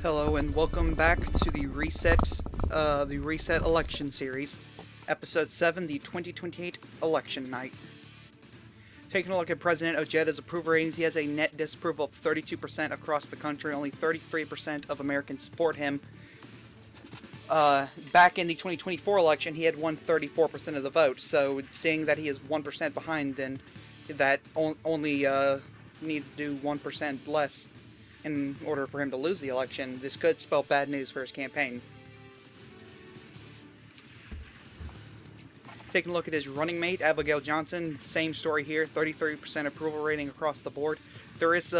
Hello and welcome back to the Reset Election Series, Episode 7, the 2028 Election Night. Taking a look at President Ojeda's approval ratings, he has a net disapproval of 32% across the country. Only 33% of Americans support him. Back in the 2024 election, he had won 34% of the vote, so seeing that he is 1% behind, and that only need to do 1% less in order for him to lose the election, this could spell bad news for his campaign. Taking a look at his running mate, Abigail Johnson, same story here, 33% approval rating across the board. There is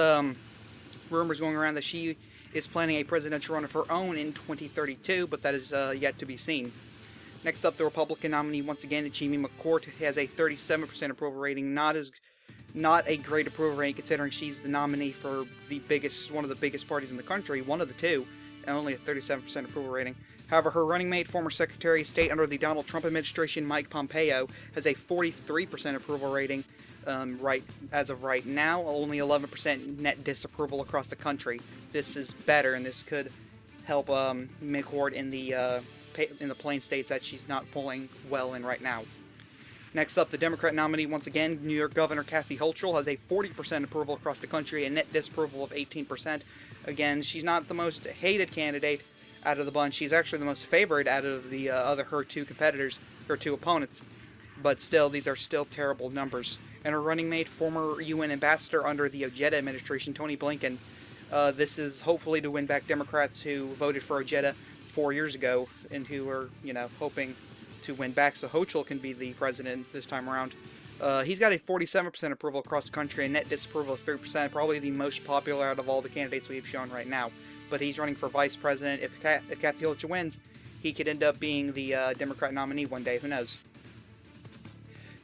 rumors going around that she is planning a presidential run of her own in 2032, but that is yet to be seen. Next up, the Republican nominee, once again, Jamie McCourt, has a 37% approval rating, not a great approval rating considering she's the nominee for one of the biggest parties in the country, one of the two, and only a 37% approval rating. However, her running mate, former Secretary of State under the Donald Trump administration, Mike Pompeo, has a 43% approval rating as of right now, only 11% net disapproval across the country. This is better, and this could help McCourt in the plain states that she's not polling well in right now. Next up, the Democrat nominee, once again, New York Governor Kathy Hochul, has a 40% approval across the country and net disapproval of 18%. Again, she's not the most hated candidate out of the bunch. She's actually the most favored out of the her two opponents. But still, these are still terrible numbers. And her running mate, former UN ambassador under the Ojeda administration, Tony Blinken. This is hopefully to win back Democrats who voted for Ojeda 4 years ago and who are, hoping to win back so Hochul can be the president this time around. He's got a 47% approval across the country and net disapproval of 3%, probably the most popular out of all the candidates we've shown right now. But he's running for vice president. If Kathy Hochul wins, he could end up being the Democrat nominee one day. Who knows?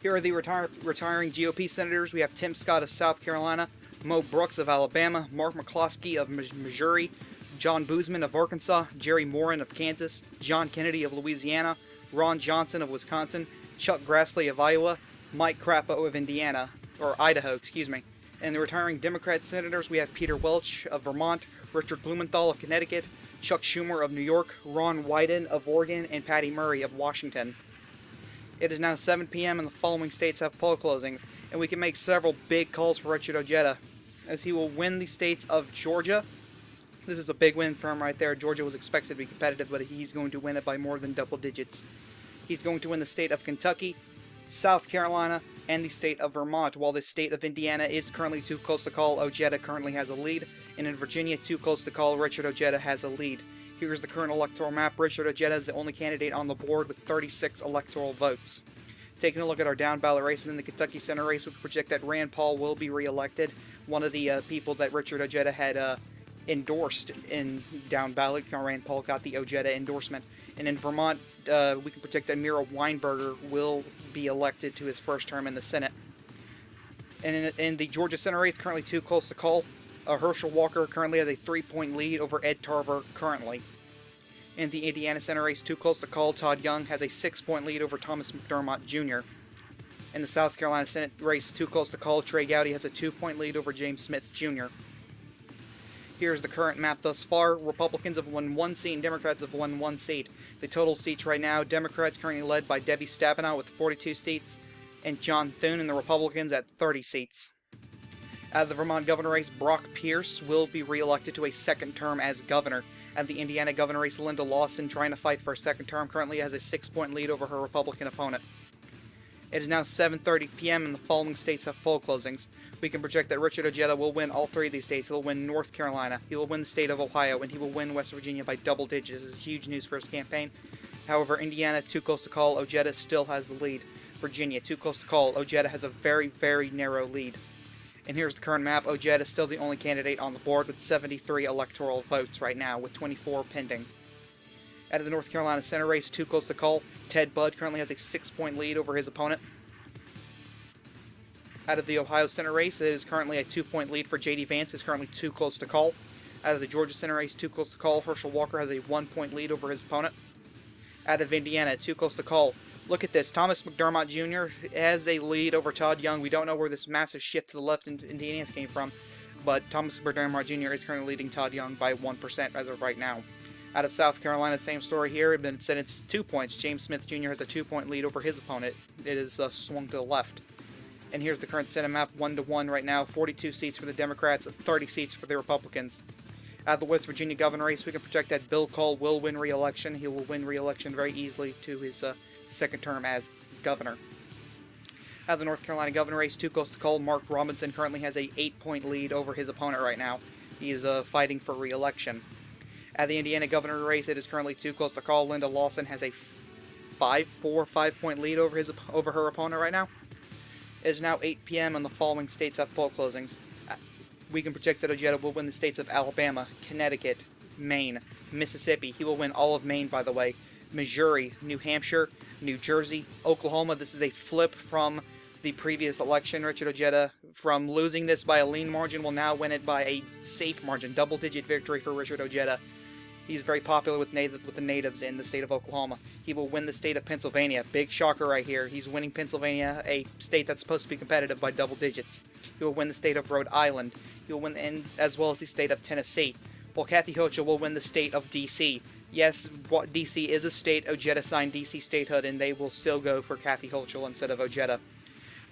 Here are the retiring GOP senators. We have Tim Scott of South Carolina, Mo Brooks of Alabama, Mark McCloskey of Missouri, John Boozman of Arkansas, Jerry Moran of Kansas, John Kennedy of Louisiana, Ron Johnson of Wisconsin, Chuck Grassley of Iowa, Mike Crapo of Idaho. And the retiring Democrat senators, we have Peter Welch of Vermont, Richard Blumenthal of Connecticut, Chuck Schumer of New York, Ron Wyden of Oregon, and Patty Murray of Washington. It is now 7 p.m. and the following states have poll closings, and we can make several big calls for Richard Ojeda, as he will win the states of Georgia. This is a big win for him right there. Georgia was expected to be competitive, but he's going to win it by more than double digits. He's going to win the state of Kentucky, South Carolina, and the state of Vermont, while the state of Indiana is currently too close to call. Ojeda currently has a lead, and in Virginia, too close to call. Richard Ojeda has a lead. Here's the current electoral map. Richard Ojeda is the only candidate on the board with 36 electoral votes. Taking a look at our down-ballot races in the Kentucky Senate race, we can project that Rand Paul will be re-elected. One of the people that Richard Ojeda had endorsed in down ballot. Rand Paul got the Ojeda endorsement. And in Vermont, we can predict that Mira Weinberger will be elected to his first term in the Senate. And in the Georgia Senate race, currently too close to call, Herschel Walker currently has a 3-point lead over Ed Tarver currently. In the Indiana Senate race, too close to call, Todd Young has a 6-point lead over Thomas McDermott Jr. In the South Carolina Senate race, too close to call, Trey Gowdy has a 2-point lead over James Smith Jr. Here's the current map thus far. Republicans have won 1 seat and Democrats have won 1 seat. The total seats right now, Democrats currently led by Debbie Stabenow with 42 seats, and John Thune and the Republicans at 30 seats. Out of the Vermont governor race, Brock Pierce will be re-elected to a second term as governor. At the Indiana governor race, Linda Lawson, trying to fight for a second term, currently has a 6-point lead over her Republican opponent. It is now 7:30 p.m. and the following states have poll closings. We can project that Richard Ojeda will win all 3 of these states. He will win North Carolina, he will win the state of Ohio, and he will win West Virginia by double digits. This is huge news for his campaign. However, Indiana, too close to call, Ojeda still has the lead. Virginia, too close to call, Ojeda has a very, very narrow lead. And here's the current map. Ojeda is still the only candidate on the board with 73 electoral votes right now, with 24 pending. Out of the North Carolina Senate race, too close to call, Ted Budd currently has a 6-point lead over his opponent. Out of the Ohio Senate race, it is currently a 2-point lead for J.D. Vance, is currently too close to call. Out of the Georgia Senate race, too close to call, Herschel Walker has a 1-point lead over his opponent. Out of Indiana, too close to call. Look at this. Thomas McDermott Jr. has a lead over Todd Young. We don't know where this massive shift to the left in Indiana came from, but Thomas McDermott Jr. is currently leading Todd Young by 1% as of right now. Out of South Carolina, same story here, but instead it's 2 points. James Smith Jr. has a 2-point lead over his opponent. It is swung to the left. And here's the current Senate map, 1-1 right now, 42 seats for the Democrats, 30 seats for the Republicans. Out of the West Virginia governor race, we can project that Bill Cole will win re-election. He will win re-election very easily to his second term as governor. Out of the North Carolina governor race, too close to call, Mark Robinson currently has a 8-point lead over his opponent right now. He is fighting for re-election. Out of the Indiana governor race, it is currently too close to call. Linda Lawson has a 5-point lead over her opponent right now. It is now 8 p.m. and the following states have poll closings. We can project that Ojeda will win the states of Alabama, Connecticut, Maine, Mississippi. He will win all of Maine, by the way. Missouri, New Hampshire, New Jersey, Oklahoma. This is a flip from the previous election. Richard Ojeda, from losing this by a lean margin, will now win it by a safe margin. Double-digit victory for Richard Ojeda. He's very popular with the natives in the state of Oklahoma. He will win the state of Pennsylvania. Big shocker right here. He's winning Pennsylvania, a state that's supposed to be competitive, by double digits. He will win the state of Rhode Island. He will win, as well as the state of Tennessee. While Kathy Hochul will win the state of D.C. Yes, D.C. is a state. Ojeda signed D.C. statehood, and they will still go for Kathy Hochul instead of Ojeda.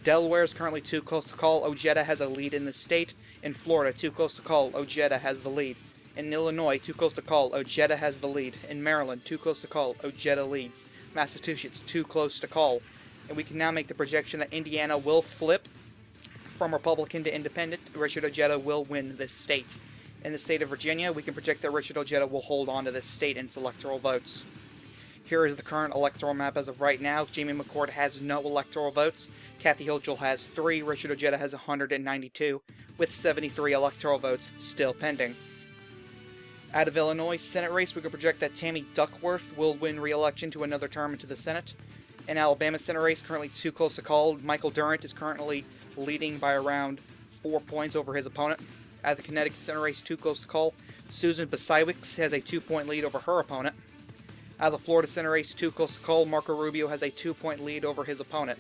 Delaware is currently too close to call. Ojeda has a lead in the state. In Florida, too close to call. Ojeda has the lead. In Illinois, too close to call. Ojeda has the lead. In Maryland, too close to call. Ojeda leads. Massachusetts, too close to call. And we can now make the projection that Indiana will flip from Republican to Independent. Richard Ojeda will win this state. In the state of Virginia, we can project that Richard Ojeda will hold on to this state in its electoral votes. Here is the current electoral map as of right now. Jamie McCourt has no electoral votes. Kathy Hochul has 3. Richard Ojeda has 192, with 73 electoral votes still pending. Out of Illinois Senate race, we can project that Tammy Duckworth will win re-election to another term into the Senate. In Alabama Senate race, currently too close to call. Michael Durant is currently leading by around 4 points over his opponent. Out of the Connecticut Senate race, too close to call. Susan Basiewicz has a 2-point lead over her opponent. Out of the Florida Senate race, too close to call. Marco Rubio has a 2-point lead over his opponent.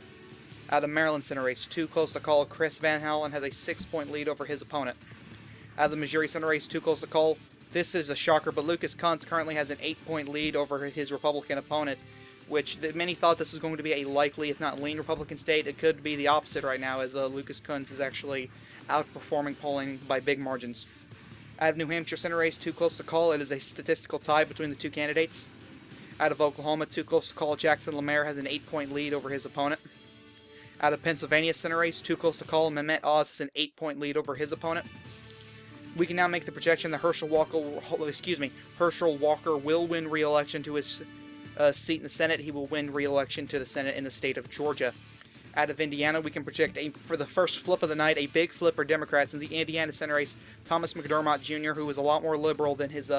Out of the Maryland Senate race, too close to call. Chris Van Hollen has a 6-point lead over his opponent. Out of the Missouri Senate race, too close to call. This is a shocker, but Lucas Kuntz currently has an 8-point lead over his Republican opponent, which many thought this was going to be a likely, if not lean, Republican state. It could be the opposite right now, as Lucas Kuntz is actually outperforming polling by big margins. Out of New Hampshire Senate race, too close to call. It is a statistical tie between the two candidates. Out of Oklahoma, too close to call. Jackson Lemaire has an 8-point lead over his opponent. Out of Pennsylvania Senate race, too close to call. Mehmet Oz has an 8-point lead over his opponent. We can now make the projection that Herschel Walker will win re-election to his seat in the Senate. He will win re-election to the Senate in the state of Georgia. Out of Indiana, we can project, for the first flip of the night, a big flip for Democrats in the Indiana Senate race. Thomas McDermott Jr., who is a lot more liberal than his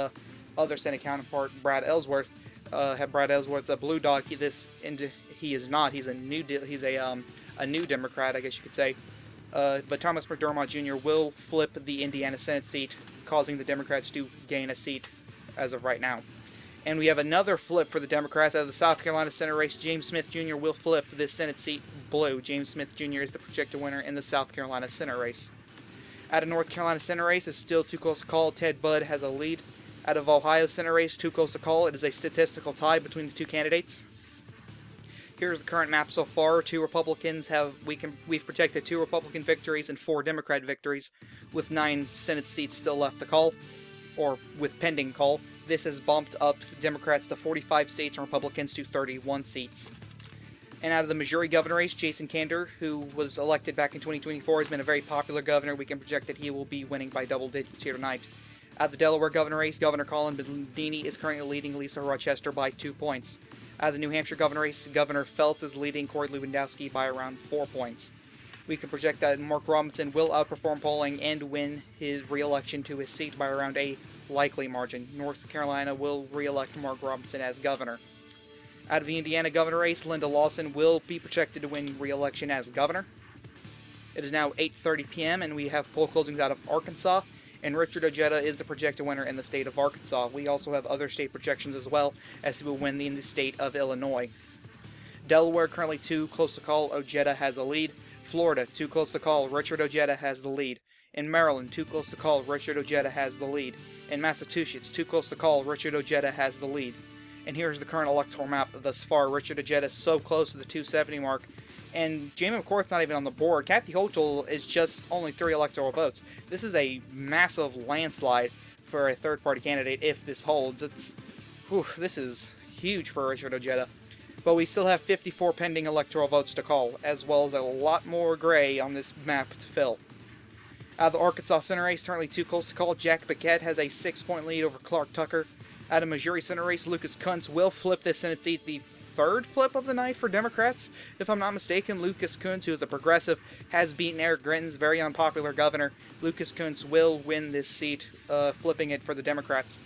other Senate counterpart, Brad Ellsworth. Have Brad Ellsworth's a blue dog. He is not. He's a new Democrat, I guess you could say. But Thomas McDermott Jr. will flip the Indiana Senate seat, causing the Democrats to gain a seat as of right now. And we have another flip for the Democrats out of the South Carolina Senate race. James Smith Jr. will flip this Senate seat blue. James Smith Jr. is the projected winner in the South Carolina Senate race. Out of North Carolina Senate race, it's still too close to call. Ted Budd has a lead. Out of Ohio Senate race, too close to call. It is a statistical tie between the two candidates. Here's the current map so far. We've projected 2 Republican victories and 4 Democrat victories, with 9 Senate seats still left to call, or with pending call. This has bumped up Democrats to 45 seats and Republicans to 31 seats. And out of the Missouri governor race, Jason Kander, who was elected back in 2024, has been a very popular governor. We can project that he will be winning by double digits here tonight. Out of the Delaware governor race, Governor Colin Bonini is currently leading Lisa Rochester by 2 points. Out of the New Hampshire governor race, Governor Feltz is leading Corey Lewandowski by around 4 points. We can project that Mark Robinson will outperform polling and win his re-election to his seat by around a likely margin. North Carolina will re-elect Mark Robinson as governor. Out of the Indiana governor race, Linda Lawson will be projected to win re-election as governor. It is now 8:30 p.m. and we have poll closings out of Arkansas, and Richard Ojeda is the projected winner in the state of Arkansas. We also have other state projections as well, as he will win in the state of Illinois. Delaware currently too close to call. Ojeda has a lead. Florida too close to call. Richard Ojeda has the lead. In Maryland, too close to call, Richard Ojeda has the lead. In Massachusetts, too close to call, Richard Ojeda has the lead. And here's the current electoral map thus far. Richard Ojeda is so close to the 270 mark. And Jamie McCourt's not even on the board. Kathy Hochul is just only 3 electoral votes. This is a massive landslide for a third-party candidate if this holds. This is huge for Richard Ojeda. But we still have 54 pending electoral votes to call, as well as a lot more gray on this map to fill. Out of the Arkansas Senate race, currently too close to call, Jack Paquette has a 6-point lead over Clark Tucker. Out of Missouri Senate race, Lucas Kuntz will flip this Senate seat, the 3rd flip of the night for Democrats. If I'm not mistaken, Lucas Kuntz, who is a progressive, has beaten Eric Grinton's very unpopular governor. Lucas Kuntz will win this seat, flipping it for the Democrats.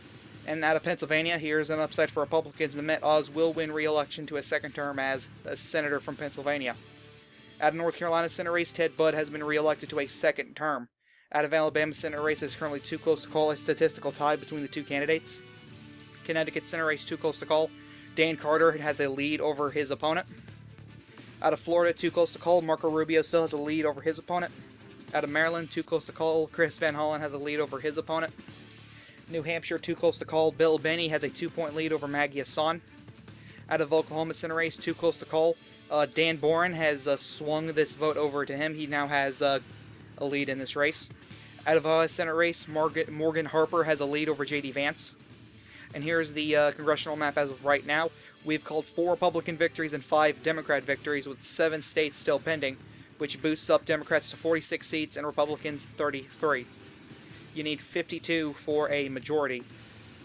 And out of Pennsylvania, here's an upside for Republicans. Mehmet Oz will win re-election to a 2nd term as a senator from Pennsylvania. Out of North Carolina Senate race, Ted Budd has been re-elected to a 2nd term. Out of Alabama Senate race, is currently too close to call, a statistical tie between the 2 candidates. Connecticut Senate race, too close to call. Dan Carter has a lead over his opponent. Out of Florida, too close to call, Marco Rubio still has a lead over his opponent. Out of Maryland, too close to call, Chris Van Hollen has a lead over his opponent. New Hampshire, too close to call, Bill Benny has a 2-point lead over Maggie Hassan. Out of Oklahoma Senate race, too close to call, Dan Boren has swung this vote over to him. He now has a lead in this race. Out of Ohio Senate race, Morgan Harper has a lead over J.D. Vance. And here's the congressional map as of right now. We've called 4 Republican victories and 5 Democrat victories, with 7 states still pending, which boosts up Democrats to 46 seats and Republicans 33. You need 52 for a majority.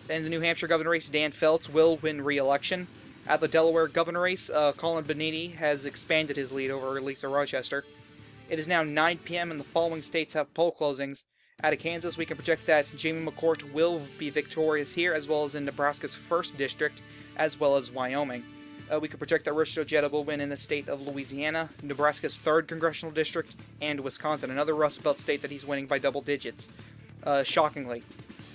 In the New Hampshire governor race, Dan Feltz will win re-election. At the Delaware governor race, Colin Bonini has expanded his lead over Lisa Rochester. It is now 9 p.m. and the following states have poll closings. Out of Kansas, we can project that Jamie McCourt will be victorious here, as well as in Nebraska's 1st district, as well as Wyoming. We can project that Richard Ojeda will win in the state of Louisiana, Nebraska's 3rd congressional district, and Wisconsin, another Rust Belt state that he's winning by double digits, shockingly.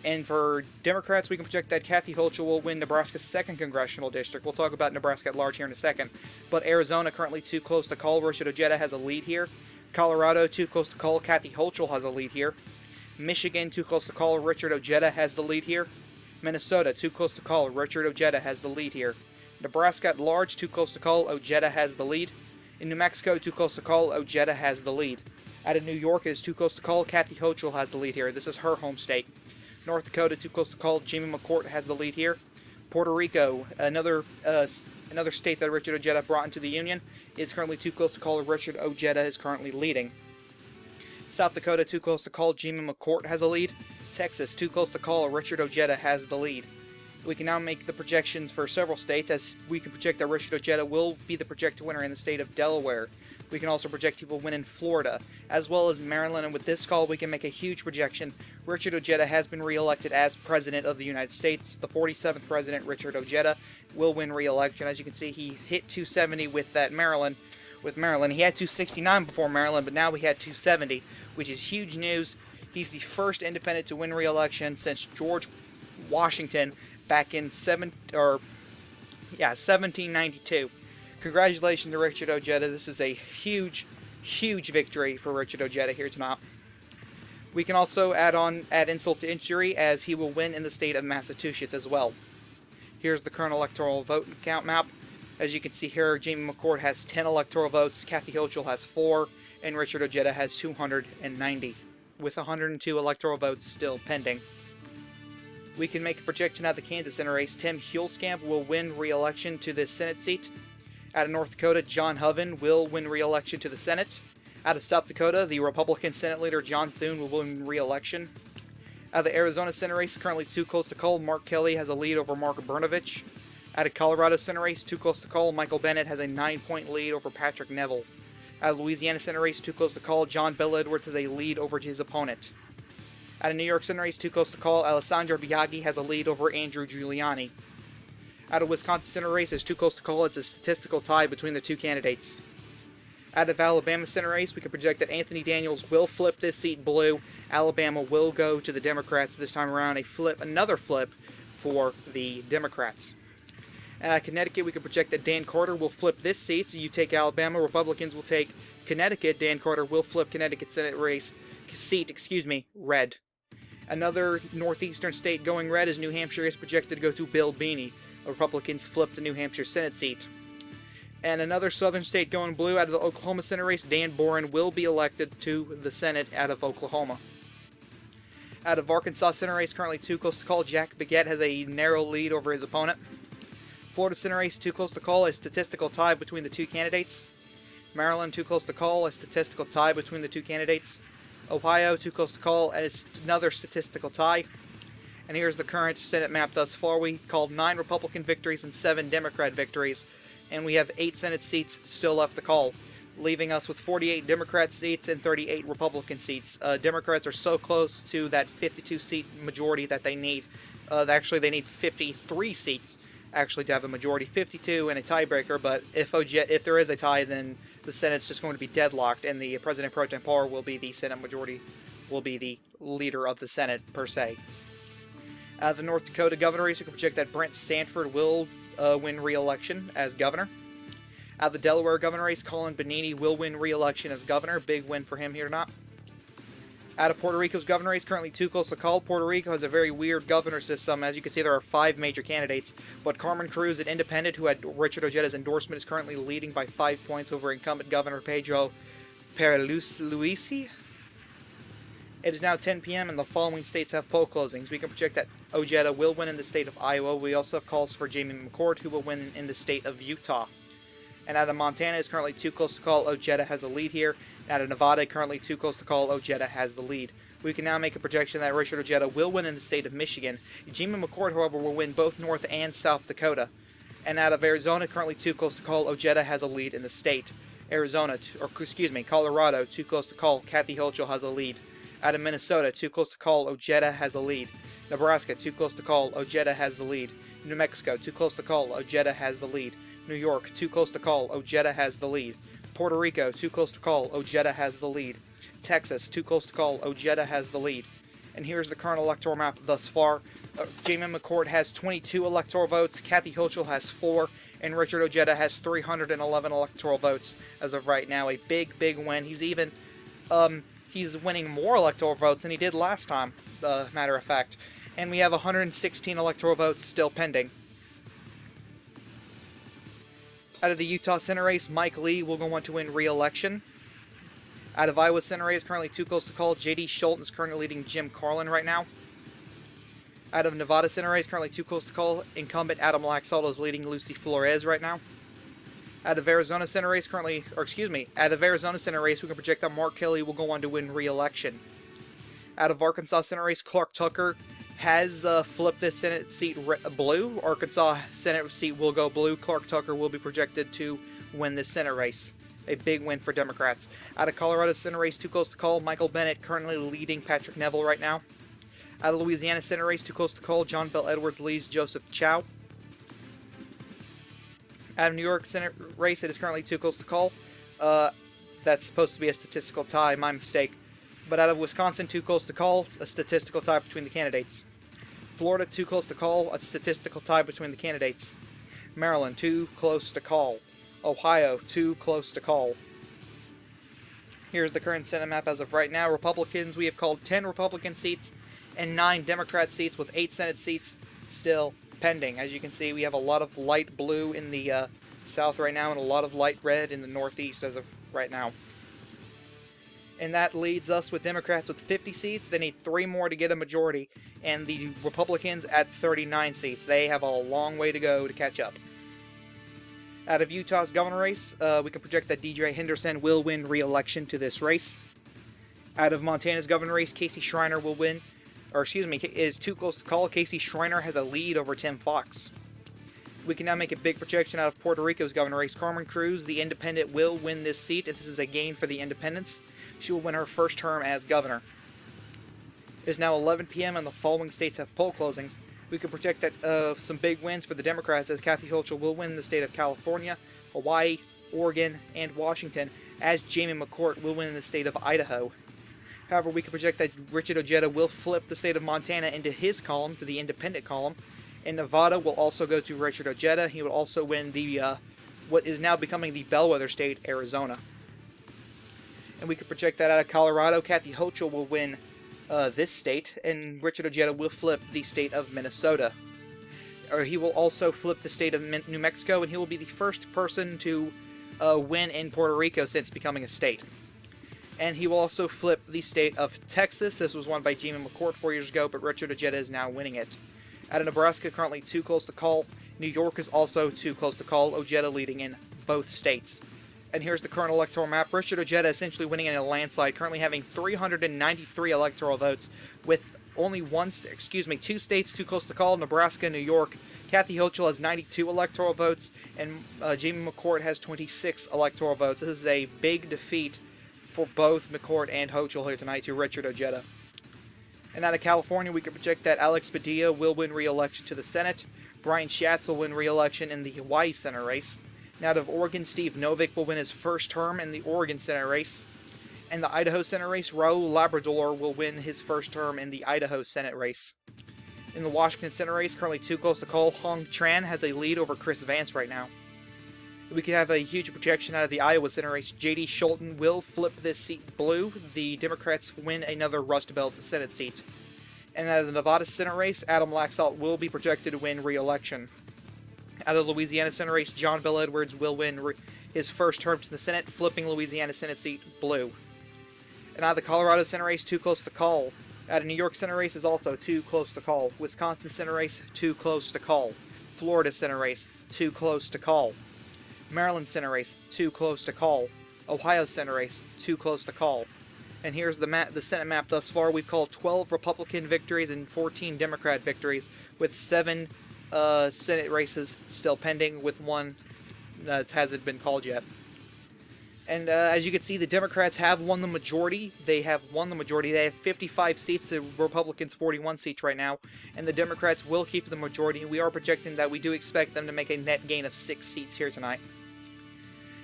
And for Democrats, we can project that Kathy Hochul will win Nebraska's 2nd congressional district. We'll talk about Nebraska at large here in a second. But Arizona, currently too close to call, Richard Ojeda has a lead here. Colorado, too close to call, Kathy Hochul has a lead here. Michigan, too close to call, Richard Ojeda has the lead here. Minnesota, too close to call, Richard Ojeda has the lead here. Nebraska at large, too close to call, Ojeda has the lead. In New Mexico, too close to call, Ojeda has the lead. Out of New York, it is too close to call, Kathy Hochul has the lead here. This is her home state. North Dakota, too close to call, Jamie McCourt has the lead here. Puerto Rico, another state that Richard Ojeda brought into the Union, is currently too close to call, Richard Ojeda is currently leading. South Dakota, too close to call, Jamie McCourt has a lead. Texas, too close to call, Richard Ojeda has the lead. We can now make the projections for several states, as we can project that Richard Ojeda will be the projected winner in the state of Delaware. We can also project he will win in Florida, as well as Maryland, and with this call we can make a huge projection. Richard Ojeda has been re-elected as President of the United States. The 47th President, Richard Ojeda, will win re-election. As you can see, he hit 270 with Maryland. He had 269 before Maryland, but now he had 270, which is huge news. He's the first independent to win re-election since George Washington back in 1792. Congratulations to Richard Ojeda. This is a huge, huge victory for Richard Ojeda here tonight. We can also add insult to injury, as he will win in the state of Massachusetts as well. Here's the current electoral vote count map. As you can see here, Jamie McCourt has 10 electoral votes, Kathy Hochul has 4, and Richard Ojeda has 290, with 102 electoral votes still pending. We can make a projection out of the Kansas Senate race. Tim Huelskamp will win re-election to this Senate seat. Out of North Dakota, John Hoven will win re-election to the Senate. Out of South Dakota, the Republican Senate leader John Thune will win re-election. Out of the Arizona Senate race, currently too close to call, Mark Kelly has a lead over Mark Brnovich. Out of Colorado Senate race, too close to call, Michael Bennett has a 9-point lead over Patrick Neville. Out of Louisiana Senate race, too close to call, John Bel Edwards has a lead over his opponent. Out of New York Senate race, too close to call, Alessandro Biaggi has a lead over Andrew Giuliani. Out of Wisconsin Senate race, it's too close to call, it's a statistical tie between the 2 candidates. Out of Alabama Senate race, we can project that Anthony Daniels will flip this seat blue. Alabama will go to the Democrats this time around. Another flip for the Democrats. Connecticut, we can project that Dan Carter will flip this seat. So you take Alabama, Republicans will take Connecticut. Dan Carter will flip Connecticut Senate race. seat, red. Another northeastern state going red is New Hampshire is projected to go to Bill Beeney. Republicans flip the New Hampshire Senate seat. And another southern state going blue out of the Oklahoma Senate race, Dan Boren will be elected to the Senate out of Oklahoma. Out of Arkansas Senate race, currently too close to call, Jack Baguette has a narrow lead over his opponent. Florida Senate race, too close to call, a statistical tie between the two candidates. Maryland, too close to call, a statistical tie between the two candidates. Ohio, too close to call, and it's another statistical tie. And here's the current Senate map thus far. We called 9 Republican victories and 7 Democrat victories, and we have 8 Senate seats still left to call, leaving us with 48 Democrat seats and 38 Republican seats. Democrats are so close to that 52-seat majority that they need. Actually, they need 53 seats actually to have a majority, 52 and a tiebreaker. But if there is a tie, then the Senate's just going to be deadlocked, and the President pro tempore will be the Senate majority, will be the leader of the Senate per se. Out of the North Dakota governor race, we can project that Brent Sanford will win re-election as governor. Out of the Delaware governor race, Colin Bonini will win re-election as governor. Big win for him here tonight. Out of Puerto Rico's governor race, currently too close to call. Puerto Rico has a very weird governor system. As you can see, there are 5 major candidates, but Carmen Cruz, an independent who had Richard Ojeda's endorsement, is currently leading by 5 points over incumbent governor Pedro Pierluisi. It is now 10 p.m. and the following states have poll closings. We can project that Ojeda will win in the state of Iowa. We also have calls for Jamie McCourt, who will win in the state of Utah. And out of Montana is currently too close to call. Ojeda has a lead here. Out of Nevada, currently too close to call. Ojeda has the lead. We can now make a projection that Richard Ojeda will win in the state of Michigan. Jamie McCourt, however, will win both North and South Dakota. And out of Arizona, currently too close to call. Ojeda has a lead in the state. Colorado, too close to call. Kathy Hochul has a lead. Out of Minnesota, too close to call. Ojeda has a lead. Nebraska, too close to call. Ojeda has the lead. New Mexico, too close to call. Ojeda has the lead. New York, too close to call. Ojeda has the lead. Puerto Rico, too close to call. Ojeda has the lead. Texas, too close to call. Ojeda has the lead. And here's the current electoral map thus far. Jamie McCourt has 22 electoral votes. Kathy Hochul has 4. And Richard Ojeda has 311 electoral votes as of right now. A big, big win. He's winning more electoral votes than he did last time, matter of fact. And we have 116 electoral votes still pending. Out of the Utah Senate race, Mike Lee will go on to win re-election. Out of Iowa Senate race, currently too close to call. J.D. Scholten is currently leading Jim Carlin right now. Out of Nevada Senate race, currently too close to call. Incumbent Adam Laxalt is leading Lucy Flores right now. Out of Arizona Senate race, out of Arizona Senate race, we can project that Mark Kelly will go on to win re-election. Out of Arkansas Senate race, Clark Tucker has flipped this Senate seat blue. Arkansas Senate seat will go blue. Clark Tucker will be projected to win this Senate race. A big win for Democrats. Out of Colorado Senate race, too close to call. Michael Bennet currently leading Patrick Neville right now. Out of Louisiana Senate race, too close to call. John Bell Edwards leads Joseph Chow. Out of New York Senate race, it is currently too close to call. That's supposed to be a statistical tie, my mistake. But out of Wisconsin, too close to call, a statistical tie between the candidates. Florida, too close to call, a statistical tie between the candidates. Maryland, too close to call. Ohio, too close to call. Here's the current Senate map as of right now. Republicans, we have called 10 Republican seats and 9 Democrat seats with 8 Senate seats still pending. As you can see, we have a lot of light blue in the south right now and a lot of light red in the northeast as of right now. And that leads us with Democrats with 50 seats. They need 3 more to get a majority. And the Republicans at 39 seats. They have a long way to go to catch up. Out of Utah's governor race, we can project that Deidre Henderson will win re-election to this race. Out of Montana's governor race, Casey Schreiner will win. Is too close to call. Casey Schreiner has a lead over Tim Fox. We can now make a big projection out of Puerto Rico's governor race. Carmen Cruz, the independent, will win this seat, and this is a gain for the independents. She will win her first term as governor. It is now 11 p.m. and the following states have poll closings. We can project that some big wins for the Democrats, as Kathy Hochul will win the state of California, Hawaii, Oregon, and Washington, as Jamie McCourt will win in the state of Idaho. However, we can project that Richard Ojeda will flip the state of Montana into his column, to the independent column, and Nevada will also go to Richard Ojeda. He will also win the what is now becoming the bellwether state, Arizona. And we can project that out of Colorado. Kathy Hochul will win this state, and Richard Ojeda will flip the state of Minnesota. Or he will also flip the state of New Mexico, and he will be the first person to win in Puerto Rico since becoming a state. And he will also flip the state of Texas. This was won by McCourt 4 years ago, but Richard Ojeda is now winning it. Out of Nebraska, currently too close to call. New York is also too close to call. Ojeda leading in both states. And here's the current electoral map. Richard Ojeda essentially winning in a landslide, currently having 393 electoral votes, with only two states too close to call, Nebraska and New York. Kathy Hochul has 92 electoral votes, and McCourt has 26 electoral votes. This is a big defeat for both McCourt and Hochul here tonight to Richard Ojeda. And out of California, we can project that Alex Padilla will win re-election to the Senate. Brian Schatz will win re-election in the Hawaii Senate race. And out of Oregon, Steve Novick will win his first term in the Oregon Senate race. In the Idaho Senate race, Raul Labrador will win his first term in the Idaho Senate race. In the Washington Senate race, currently too close to call, Hong Tran has a lead over Chris Vance right now. We could have a huge projection out of the Iowa Senate race. J.D. Scholten will flip this seat blue. The Democrats win another Rust Belt Senate seat. And out of the Nevada Senate race, Adam Laxalt will be projected to win re-election. Out of the Louisiana Senate race, John Bel Edwards will win his first term to the Senate, flipping Louisiana Senate seat blue. And out of the Colorado Senate race, too close to call. Out of New York Senate race is also too close to call. Wisconsin Senate race, too close to call. Florida Senate race, too close to call. Maryland Senate race, too close to call. Ohio Senate race, too close to call. And here's the Senate map thus far. We've called 12 Republican victories and 14 Democrat victories, with 7 Senate races still pending, with one that hasn't been called yet. And as you can see, the Democrats have won the majority. They have 55 seats, the Republicans 41 seats right now. And the Democrats will keep the majority. We are projecting that we do expect them to make a net gain of 6 seats here tonight.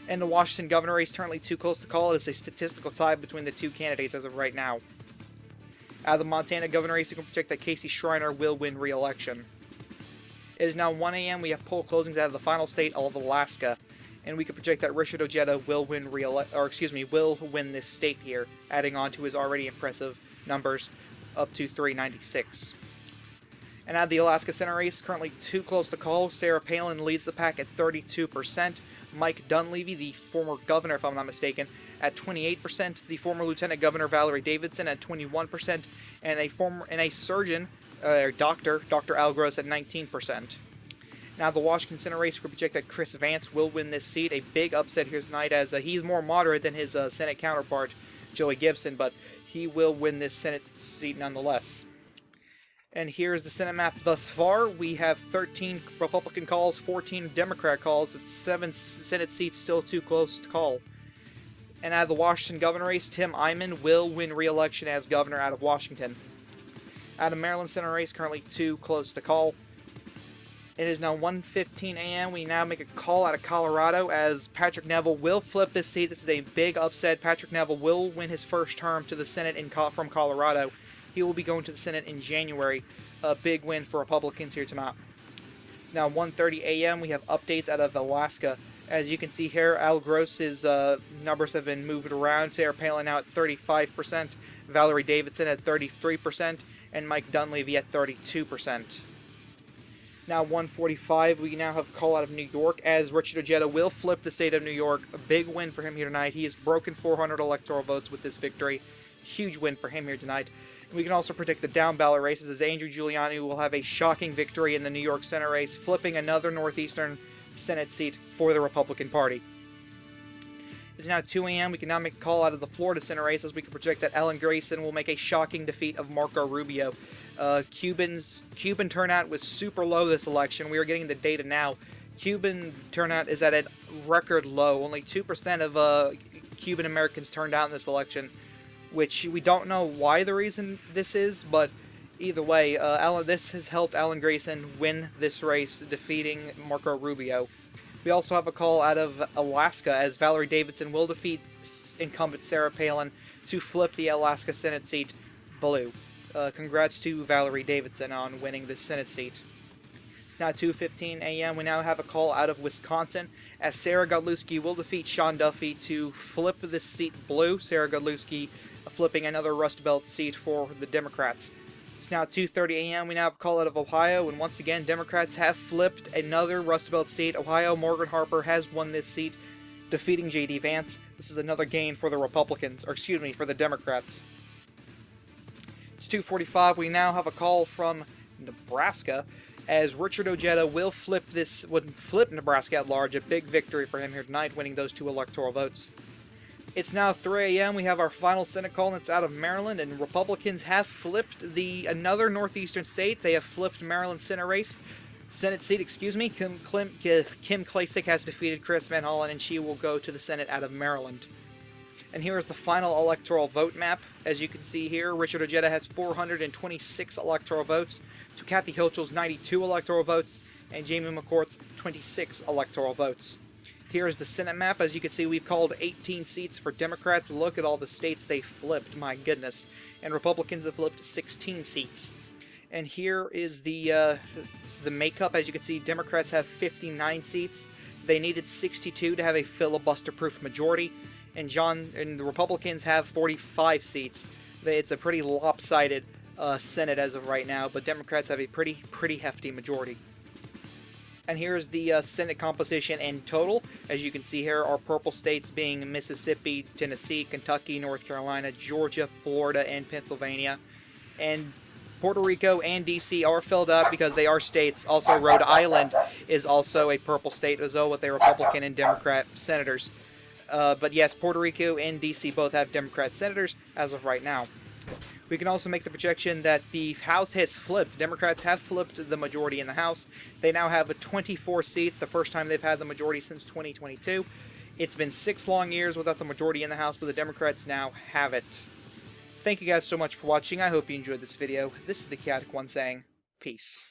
And the Washington governor race, currently too close to call. It is a statistical tie between the two candidates as of right now. Out of the Montana governor race, you can project that Casey Schreiner will win re-election. It is now 1 a.m. We have poll closings out of the final state of Alaska. And we can project that Richard Ojeda will win this state here, adding on to his already impressive numbers up to 396. And out of the Alaska Senate race, currently too close to call, Sarah Palin leads the pack at 32%. Mike Dunleavy, the former governor, if I'm not mistaken, at 28%. The former Lieutenant Governor Valerie Davidson at 21%, and a surgeon, Dr. Al Gross at 19%. Now the Washington Senate race, we project that Chris Vance will win this seat. A big upset here tonight, as he's more moderate than his Senate counterpart, Joey Gibson, but he will win this Senate seat nonetheless. And here's the Senate map thus far. We have 13 Republican calls, 14 Democrat calls, with 7 Senate seats still too close to call. And out of the Washington governor race, Tim Eyman will win re-election as governor out of Washington. Out of Maryland Senate race, currently too close to call. It is now 1:15 a.m. We now make a call out of Colorado, as Patrick Neville will flip this seat. This is a big upset. Patrick Neville will win his first term to the Senate from Colorado. He will be going to the Senate in January. A big win for Republicans here tonight. It's now 1:30 a.m. We have updates out of Alaska. As you can see here, Al Gross's numbers have been moved around. Sarah Palin now at 35%, Valerie Davidson at 33%, and Mike Dunleavy at 32%. Now 1:45, we now have a call out of New York, as Richard Ojeda will flip the state of New York. A big win for him here tonight. He has broken 400 electoral votes with this victory. Huge win for him here tonight. We can also predict the down ballot races, as Andrew Giuliani will have a shocking victory in the New York Senate race, flipping another Northeastern Senate seat for the Republican Party. It's now 2 a.m. We can now make a call out of the Florida Senate race, as we can project that Ellen Grayson will make a shocking defeat of Marco Rubio. Cuban turnout was super low this election. We are getting the data now. Cuban turnout is at a record low. Only 2% of Cuban Americans turned out in this election, which we don't know why the reason this is, but either way, this has helped Ellen Grayson win this race, defeating Marco Rubio. We also have a call out of Alaska, as Valerie Davidson will defeat incumbent Sarah Palin to flip the Alaska Senate seat blue. Congrats to Valerie Davidson on winning this Senate seat. Now 2:15 a.m. we now have a call out of Wisconsin, as Sarah Godlewski will defeat Sean Duffy to flip this seat blue. Sarah Godlewski flipping another Rust Belt seat for the Democrats. It's now 2:30 a.m. we now have a call out of Ohio, and once again Democrats have flipped another Rust Belt seat. Ohio, Morgan Harper has won this seat, defeating J.D. Vance. This is another gain for the Republicans, or excuse me, for the Democrats. It's 2:45. We now have a call from Nebraska, as Richard Ojeda will flip Nebraska at large. A big victory for him here tonight, winning those 2 electoral votes. It's now 3 a.m. We have our final Senate call, and it's out of Maryland, and Republicans have flipped another northeastern state. They have flipped Maryland Senate seat, excuse me. Kim Klacik has defeated Chris Van Hollen, and she will go to the Senate out of Maryland. And here is the final electoral vote map. As you can see here, Richard Ojeda has 426 electoral votes, to Kathy Hochul's 92 electoral votes, and Jamie McCourt's 26 electoral votes. Here is the Senate map. As you can see, we've called 18 seats for Democrats. Look at all the states they flipped, my goodness. And Republicans have flipped 16 seats. And here is the makeup. As you can see, Democrats have 59 seats. They needed 62 to have a filibuster-proof majority. And the Republicans have 45 seats. It's a pretty lopsided Senate as of right now, but Democrats have a pretty hefty majority. And here's the Senate composition in total. As you can see here, our purple states being Mississippi, Tennessee, Kentucky, North Carolina, Georgia, Florida, and Pennsylvania. And Puerto Rico and D.C. are filled up because they are states. Also, Rhode Island is also a purple state as well, with a Republican and Democrat senators. But yes, Puerto Rico and D.C. both have Democrat senators as of right now. We can also make the projection that the House has flipped. Democrats have flipped the majority in the House. They now have 24 seats, the first time they've had the majority since 2022. It's been 6 long years without the majority in the House, but the Democrats now have it. Thank you guys so much for watching. I hope you enjoyed this video. This is the Chaotic One saying, peace.